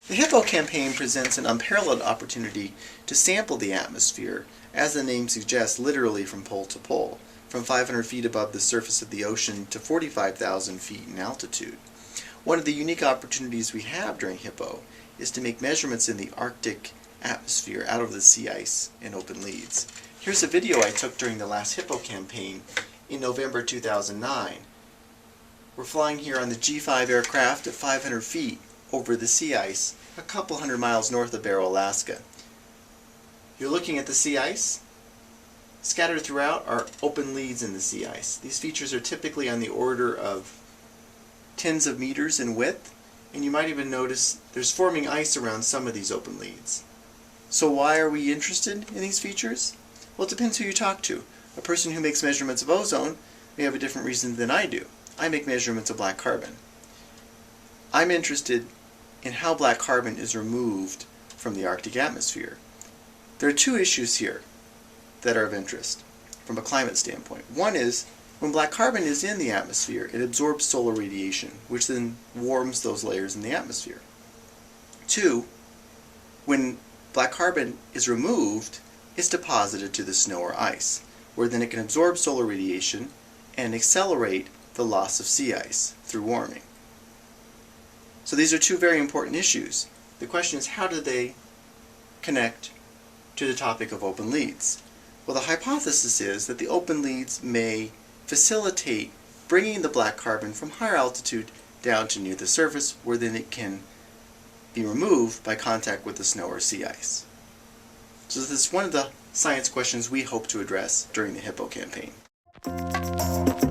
The HIPPO campaign presents an unparalleled opportunity to sample the atmosphere, as the name suggests, literally from pole to pole, from 500 feet above the surface of the ocean to 45,000 feet in altitude. One of the unique opportunities we have during HIPPO is to make measurements in the Arctic atmosphere out of the sea ice in open leads. Here's a video I took during the last HIPPO campaign in November 2009. We're flying here on the G5 aircraft at 500 feet over the sea ice, a couple hundred miles north of Barrow, Alaska. You're looking at the sea ice. Scattered throughout are open leads in the sea ice. These features are typically on the order of tens of meters in width, and you might even notice there's forming ice around some of these open leads. So why are we interested in these features? Well, it depends who you talk to. A person who makes measurements of ozone may have a different reason than I do. I make measurements of black carbon. I'm interested in how black carbon is removed from the Arctic atmosphere. There are two issues here that are of interest from a climate standpoint. One is, when black carbon is in the atmosphere, it absorbs solar radiation, which then warms those layers in the atmosphere. Two, when black carbon is removed, it's deposited to the snow or ice, where then it can absorb solar radiation and accelerate the loss of sea ice through warming. So these are two very important issues. The question is, how do they connect to the topic of open leads? Well, the hypothesis is that the open leads may facilitate bringing the black carbon from higher altitude down to near the surface, where then it can be removed by contact with the snow or sea ice. So this is one of the science questions we hope to address during the HIPPO campaign.